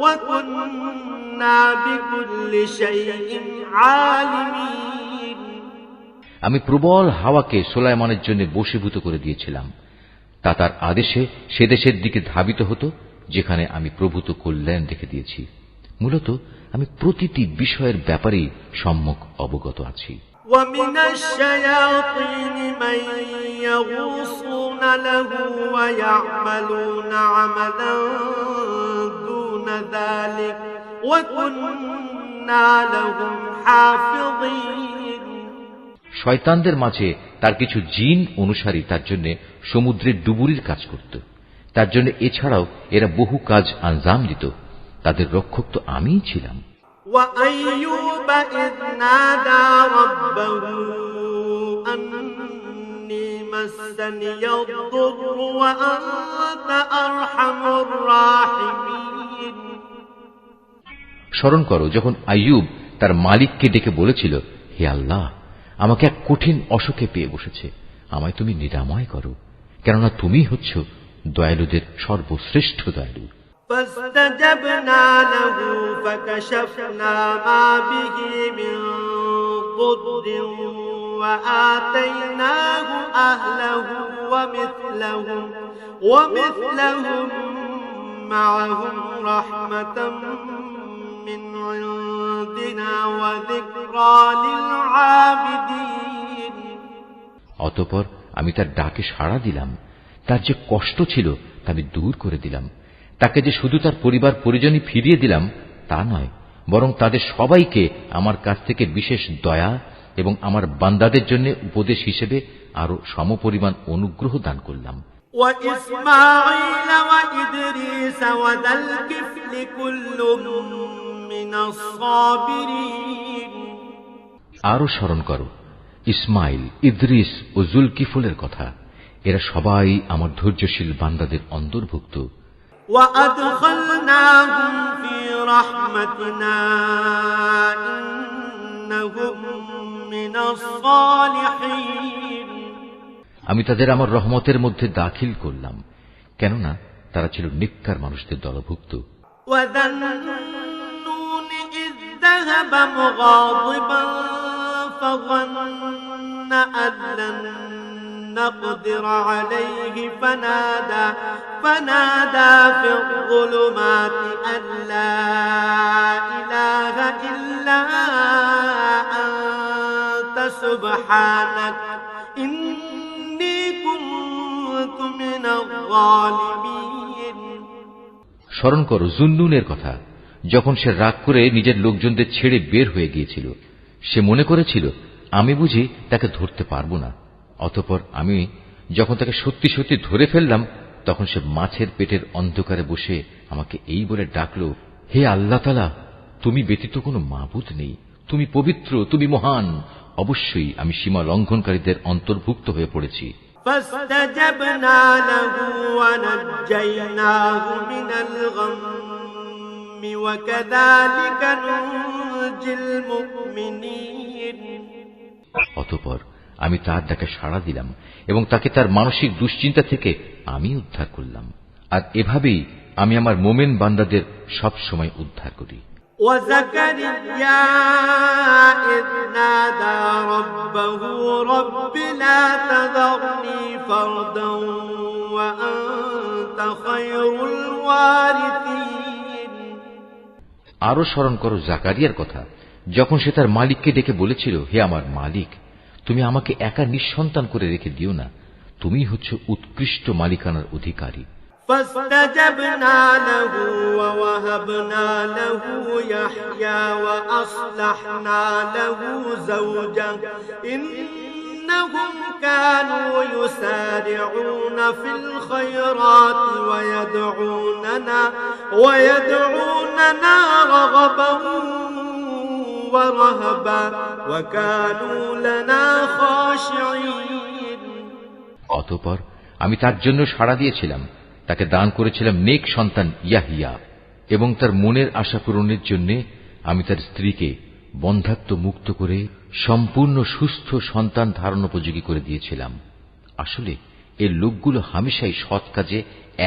وكنا بكل شيء عالمين আমি প্রবল হাওয়াকে সুলাইমানের জন্য বশীভূত করে দিয়েছিলাম। তা তার আদেশে সে দেশের দিকে ধাবিত হতো যেখানে আমি প্রভূত কল্যাণ রেখে দিয়েছি। মূলত আমি প্রতিটি বিষয়ের ব্যাপারে সম্যক অবগত আছি। ومن الشياطين من يغوصون له ويعملون عملا دون ذلك وكنا لهم حافظين শয়তানদের মাঝে তার কিছু জিন অনুসারী তার জন্য সমুদ্রের ডুবুরির কাজ করত। তার জন্য এছাড়াও এরা বহু কাজ আঞ্জাম দিত। তাদের রক্ষক তো আমিই ছিলাম। وأيوب إذ نادى ربه أني مسني الضر وأنت أرحم الراحمين স্মরণ করো যখন আইয়ুব তার মালিককে ডেকে বলেছিল, হে আল্লাহ, আমাকে এক কঠিন অসুখে পেয়ে বসেছে, আমায় তুমি নিরাময় করো, কেননা তুমি হচ্ছ দয়ালুদের সর্বশ্রেষ্ঠ দয়ালু। فاستجبنا له فكشفنا ما به من ضر وآتيناه أهله ومثلهم معهم رحمة من عندنا وذكرى للعابدين অতঃপর আমি তার ডাকে সাড়া দিলাম। তার যে কষ্ট ছিল তা আমি দূর করে দিলাম। তাকে যে শুধু তার পরিবার পরিজনই ফিরিয়ে দিলাম তা নয়, বরং তাদের সবাইকে আমার কাছ থেকে বিশেষ দয়া এবং আমার বান্দাদের জন্য উপদেশ হিসেবে আরো সমপরিমাণ অনুগ্রহ দান করলাম। وإسماعيل وإدريس وذا الكفل كل من الصابرين আরো স্মরণ করো ইসমাইল, ইদ্রিস ও জুলকিফলের কথা। এরা সবাই আমার ধৈর্যশীল বান্দাদের অন্তর্ভুক্ত। وأدخلناهم في رحمتنا إنهم من الصالحين আমি তাদের আমার রহমতের মধ্যে দাখিল করলাম, কেননা তারা ছিল নেককার মানুষদের দলভুক্ত। وذا النون إذ ذهب مغاضبا فظن أن لن نقدر عليه فنادى في الظلمات أن لا إله إلا أنت سبحانك إني كنت من الظالمين স্মরণ করো জুন্নুনের কথা, যখন সে রাগ করে নিজের লোকজনদের ছেড়ে বের হয়ে গিয়েছিল। সে মনে করেছিল আমি বুঝি তাকে ধরতে পারবো না। অতঃপর আমি যখন তাকে সত্যি সত্যি ধরে ফেললাম, তখন সে মাছের পেটের অন্ধকারে বসে আমাকে এই বলে ডাকল, হে আল্লাহ তাআলা, তুমি ব্যতীত কোনো মাবুদ নেই, তুমি পবিত্র, তুমি মহান। অবশ্যই আমি সীমা লঙ্ঘনকারীদের অন্তর্ভুক্ত হয়ে পড়েছি। فاستجبنا له ونجيناه من الغم وكذلك ننجي المؤمنين অতঃপর আমি তার ডাকে সাড়া দিলাম এবং তাকে তার মানসিক দুশ্চিন্তা থেকে আমি উদ্ধার করলাম। আর এভাবেই আমি আমার মোমেন বান্দাদের সব সময় উদ্ধার করি। وزكريا إذ نادى ربه رب لا تذرني فردا وأنت خير الوارثين আরো স্মরণ করো জাকারিয়ার কথা, যখন সে তার মালিককে ডেকে বলেছিল, হে আমার মালিক, তুমি আমাকে একা নিঃসন্তান করে রেখে দিও না, তুমি হচ্ছে উৎকৃষ্ট মালিকানার অধিকারী। فاستجبنا له ووهبنا له يحيى وأصلحنا له زوجه إنهم كانوا يسارعون في الخيرات ويدعوننا رغبا ورهبا وكانوا لنا خاشعين. অতঃপর আমি তার জন্য সাড়া দিয়েছিলাম, তাকে দান করেছিলাম নেক সন্তান ইয়াহিয়া, এবং তার মনের আশা পূরণের জন্য আমি তার স্ত্রীকে বন্ধ্যাত্ব মুক্ত করে সম্পূর্ণ সুস্থ সন্তান ধারণ উপযোগী করে দিয়েছিলাম। আসলে এই লোকগুলো হামেশাই সৎ কাজে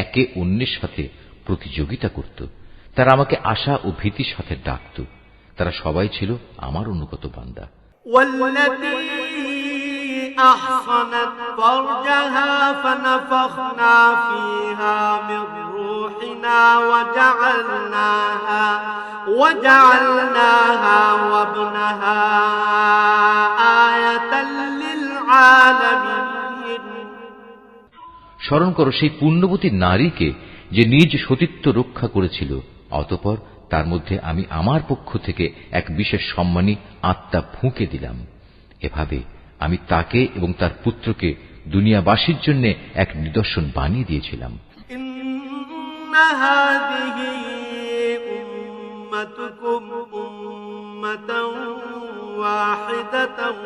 একে অন্যের সাথে প্রতিযোগিতা করত। তারা আমাকে আশা ও ভীতির সাথে ডাকত। তারা সবাই ছিল আমার অনুগত বান্দা। أحصنت فرجها فنفخنا فيها من روحنا وجعلناها وابنها آية للعالمين. স্মরণ করো সেই পুণ্যবতী নারীকে যে নিজ সতীত্ব রক্ষা করেছিল, অতঃপর তার মধ্যে আমি আমার পক্ষ থেকে এক বিশেষ সম্মানী আত্মা ফুঁকে দিলাম। এভাবে আমি তাকে এবং তার পুত্রকে দুনিয়াবাসীর জন্য এক নিদর্শন বানিয়ে দিয়েছিলাম। ইন্না হাযিহি উম্মাতুকুম উম্মাতান ওয়াহিদাতান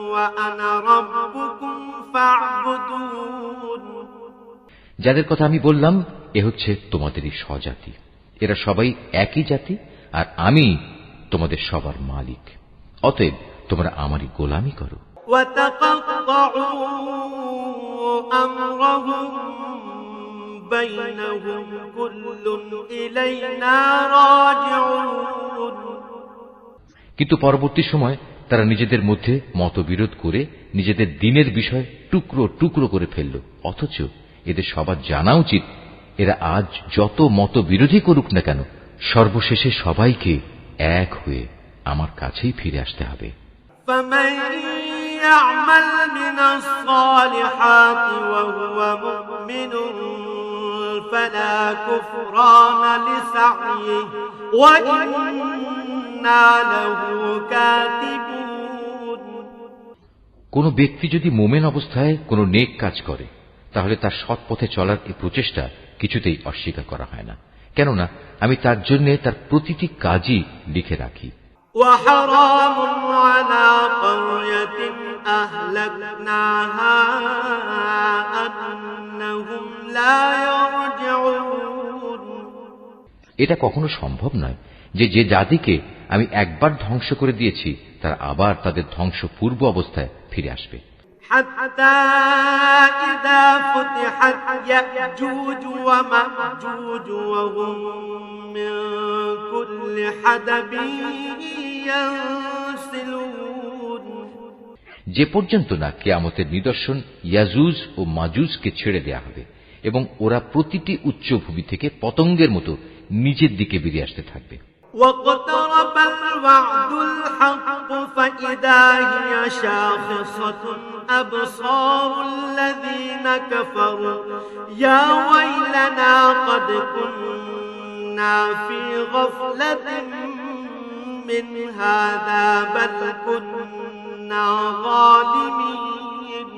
ওয়া আনা রাব্বুকুম ফা'বুদুন। যাদের কথা আমি বললাম এ হচ্ছে তোমাদেরই স্বজাতি। এরা সবাই একই জাতি, আর আমি তোমাদের সবার মালিক। অতএব তোমরা আমারই গোলামি করো। وتقطعوا أمرهم بينهم كل إلينا راجعون. কিন্তু পরবর্তী সময় তারা নিজেদের মধ্যে মতবিরোধ করে নিজেদের দ্বীনের বিষয় টুকরো টুকরো করে ফেলল। অথচ এদের সবার জানা উচিত, এরা আজ যত মতবিরোধী করুক না কেন, সর্বশেষে সবাইকে এক হয়ে আমার কাছেই ফিরে আসতে হবে। يعمل من الصالحات وهو مؤمن فلا كفران لسعيه وإنا له كاتبون. কোন ব্যক্তি যদি মোমেন অবস্থায় কোন নেক কাজ করে, তাহলে তার সৎ পথে চলার এই প্রচেষ্টা কিছুতেই অস্বীকার করা হয় না, কেননা আমি তার জন্য তার প্রতিটি কাজই লিখে রাখি। وحرام على قرية أهلكناها أنهم لا يرجعون. এটা কখনো সম্ভব নয় যে যে জাতিকে আমি একবার ধ্বংস করে দিয়েছি তারা আবার তাদের ধ্বংস পূর্ব অবস্থায় ফিরে আসবে। حتى إذا فتحت يأجوج ومأجوج وهم من كل حدب ينسلون. যে পর্যন্ত না কিয়ামতের নিদর্শন ইয়াজুজ ও মাজুজকে ছেড়ে দেয়া হবে এবং ওরা প্রতিটি উচ্চভূমি থেকে পতঙ্গের মতো নিজের দিকে বেরিয়ে আসতে থাকবে। واقترب الوعد الحق فإذا هي شاخصة أبصار الذين كفروا يا ويلنا قد كنا في غفلة من هذا بل كنا ظالمين.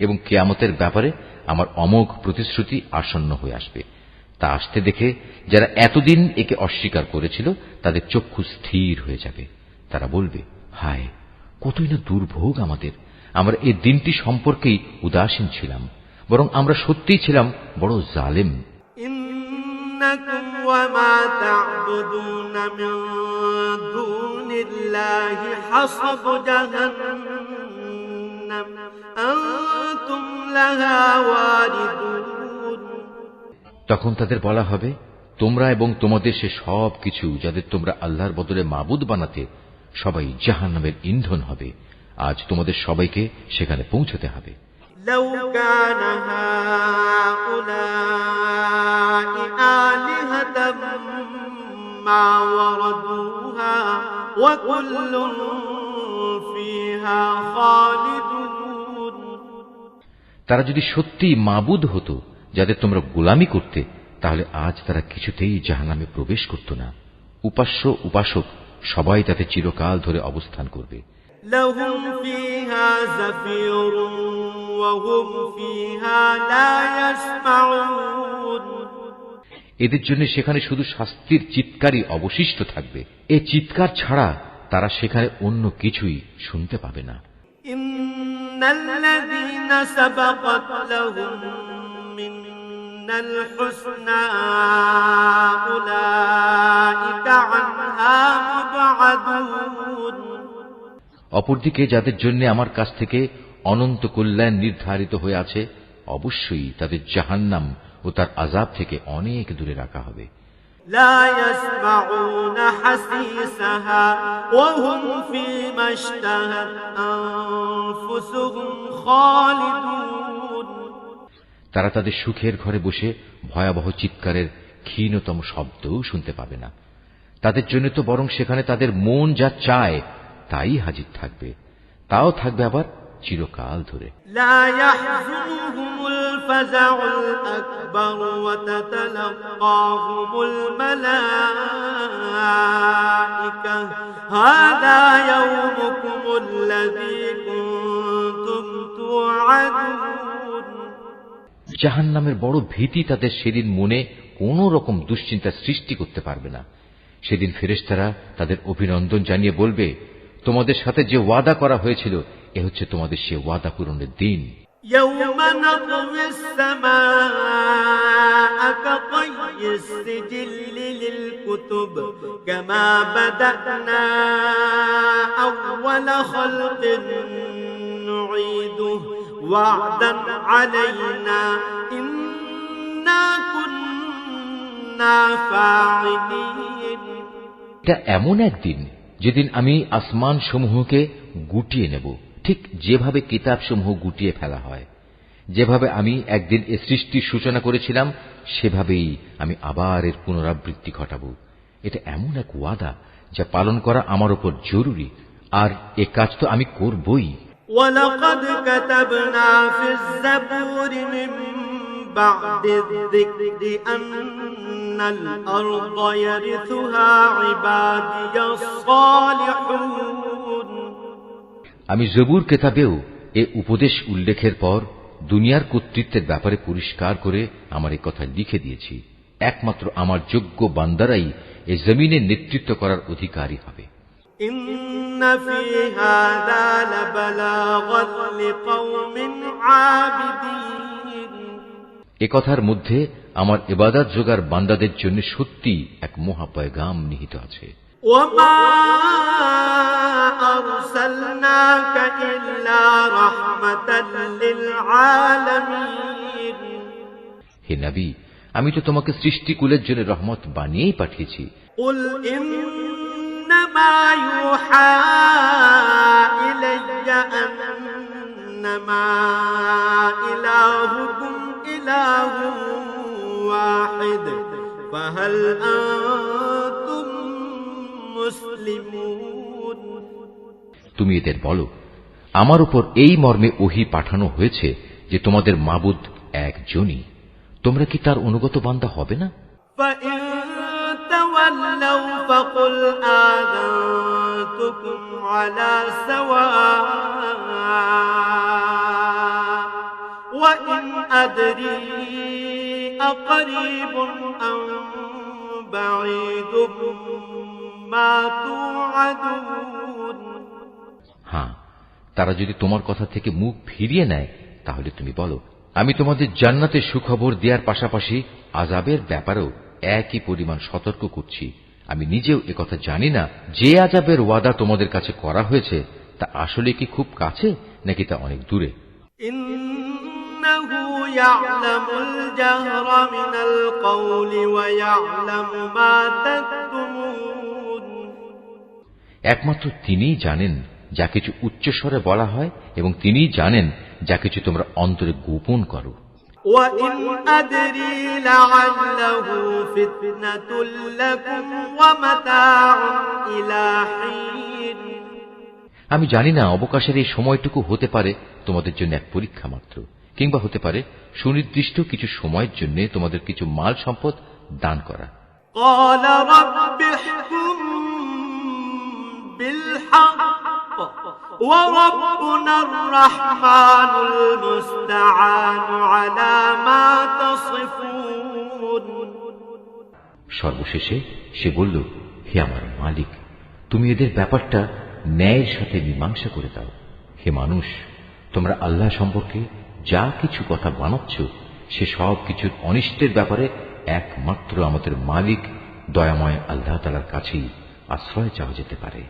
এবং কিয়ামতের ব্যাপারে আমার অমোঘ প্রতিশ্রুতি আসন্ন হয়ে আসবে। তা আসতে দেখে যারা এতদিন একে অস্বীকার করেছিল তাদের চক্ষু স্থির হয়ে যাবে। তারা বলবে, হায়, কতই না দুর্ভোগ আমাদের! আমরা এই দিনটি সম্পর্কেই উদাসীন ছিলাম, বরং আমরা সত্যিই ছিলাম বড় জালেম। ইন্নাকুম ওয়া মা তা'বুদুন মিন দুনিল্লাহি হাসাবু জাহান্নাম আনতুম লাহা ওয়ারিদুন. তখন তাদের বলা হবে, তোমরা এবং তোমাদের সে সব কিছু যাদের তোমরা আল্লাহর বদলে মাবুদ বানাতে, সবাই জাহান্নামের ইন্ধন হবে। আজ তোমাদের সবাইকে সেখানে পৌঁছতে হবে। লাউ কানা হাউলাই আলিহাতাম মা ওয়ারাদুহা ওয়া কুল্লুন ফিহা খালিদুন. তারা যদি সত্যি মাবুদ হতো, যাদের তোমরা গোলামি করতে, তাহলে আজ তারা কিছুতেই জাহান্নামে প্রবেশ করত না। উপাস্য উপাসক সবাই তাতে চিরকাল ধরে অবস্থান করবে। لهم فيها زفير وهم فيها لا يسمعون এদের জন্য সেখানে শুধু শাস্তির চিৎকারই অবশিষ্ট থাকবে। এই চিৎকার ছাড়া তারা সেখানে অন্য কিছুই শুনতে পাবে না। ইন্নাল্লাযীনা সাবাকাত লাহুম মিনাল হুসনা উলাইকা আনহা মুবআদুন। অপরদিকে যাদের জন্য আমার কাছ থেকে অনন্ত কল্যাণ নির্ধারিত হয়ে আছে, অবশ্যই তাদের জাহান্নাম ও তার আযাব থেকে অনেক দূরে রাখা হবে। লা ইয়াসমাউনা হাসিসাহা ওয়া হুম ফীমা ইশতাহাত আনফুসুহুম খালিদুন। তারা তাদের সুখের ঘরে বসে ভয়াবহ চিৎকারের ক্ষীণতম শব্দও শুনতে পাবে না। তাদের জন্য তো বরং সেখানে তাদের মন যা চায় তাই হাজির থাকবে, তাও থাকবে আবার চিরকাল ধরে। লা ইয়াহজুনুহুমুল ফাযাউল আকবার ওয়া তাতালাক্কাহুমুল মালায়েকা হাযা ইয়াউমুকুমুল্লাযী কুনতুম তুআদুন। জাহান্নামের বড় ভীতি তাদের সেদিন মনে কোন রকম দুশ্চিন্তা সৃষ্টি করতে পারবে না। সেদিন ফেরেশতারা তাদের অভিনন্দন জানিয়ে বলবে, তোমাদের সাথে যে ওয়াদা করা হয়েছিল এ হচ্ছে তোমাদের সে ওয়াদা পূরণের দিন। ইয়াওমা নাতউইস সামাআ কাতাইয়িস সিজিল্লি লিল কুতুব কামা বাদানা আউওয়ালা খালকিন নুঈদুহু ওয়া'দান আলাইনা ইন্না কুন্না ফাঈলিন। এটা এমন একদিন যেদিন আমি আসমান সমূহকে গুটিয়ে নেব, ঠিক যেভাবে কিতাবসমূহ গুটিয়ে ফেলা হয়। যেভাবে আমি একদিন এ সৃষ্টির সূচনা করেছিলাম সেভাবেই আমি আবার এর পুনরাবৃত্তি ঘটাবো। এটা এমন এক ওয়াদা যা পালন করা আমার উপর জরুরি, আর এ কাজ তো আমি করবই। ওয়ালাকাদ কাতাবনা ফিজ যাবুরি মিন বা'দিয যিকরি আন্নাল আরদা ইয়ারিসুহা ইবাদিয়াস সালিহুন। আমি জবুর কিতাবেও এ উপদেশ উল্লেখের পর দুনিয়ার কর্তৃত্বের ব্যাপারে পরিষ্কার করে আমার এই কথা লিখে দিয়েছি। একমাত্র আমার যোগ্য বান্দারাই এই জমিনের নেতৃত্ব করার অধিকারী হবে। ইন্না ফী হাযা লাবালাগান লিকাওমিন আবিদিন। এ কথার মধ্যে আমার ইবাদত যোগার বান্দাদের জন্য সত্যি এক মহা পয়গাম নিহিত আছে। ওয়ামা আরসালনাকা ইল্লা রাহমাতাল লিল আলামিন। হে নবী, আমি তো তোমাকে সৃষ্টিকুলের জন্য রহমত বানিয়েই পাঠিয়েছি। কুল ইন্নামা ইউহা ইলাইয়া আন্নামা ইলাহুকুম ইলাহুন ওয়াহিদ ফাহাল আনতুম মুসলিমুন। তুমি এদের বলো, আমার উপর এই মর্মে ওহী পাঠানো হয়েছে যে তোমাদের মাবুদ একজনই, তোমরা কি তার অনুগত বান্দা হবে না? فَإِن تَوَلَّوْا فَقُلْ آذَنتُكُمْ عَلَى سَوَاءٍ وَإِنْ أَدْرِي أَقَرِيبٌ أَمْ بَعِيدٌ مَا تُوعَدُونَ। হ্যাঁ, তারা যদি তোমার কথা থেকে মুখ ফিরিয়ে নেয় তাহলে তুমি বলো, আমি তোমাদের জান্নাতের সুখবর দেওয়ার পাশাপাশি আযাবের ব্যাপারেও একই পরিমাণ সতর্ক করছি। আমি নিজেও একথা জানি না যে আযাবের ওয়াদা তোমাদের কাছে করা হয়েছে তা আসলে কি খুব কাছে নাকি তা অনেক দূরে। ইন্নাহু ইয়া'লামুল জাহরা মিনাল কওলি ওয়া ইয়া'লামু মা তাকতুমুন। একমাত্র তিনিই জানেন যা কিছু উচ্চস্বরে বলা হয় এবং তিনিই জানেন যা কিছু তোমরা অন্তরে গোপন করো। وَإِنْ أَدْرِي لَعَلَّهُ فِتْنَةٌ لَكُمْ وَمَتَاعٌ إِلَى حِينٍ। আমি জানি না, অবকাশের এই সময়টুকু হতে পারে তোমাদের জন্য এক পরীক্ষা মাত্র। কিংবা হতে পারে সুনির্দিষ্ট কিছু সময়ের জন্য তোমাদের কিছু মাল সম্পদ দান করা। قال رب احكم بالحق وربنا الرحمن المستعان على ما تصفون। সর্বশেষে সে বলল, হে আমার মালিক, তুমি এদের ব্যাপারটা ন্যায়ের সাথে মীমাংসা করে দাও। হে মানুষ, তোমরা আল্লাহ সম্পর্কে যা কিছু কথা বানাচ্ছ সে সব কিছুর অনিষ্টের ব্যাপারে একমাত্র আমাদের মালিক দয়াময় আল্লাহ তাআলার কাছেই আশ্রয় চাওয়া যেতে পারে।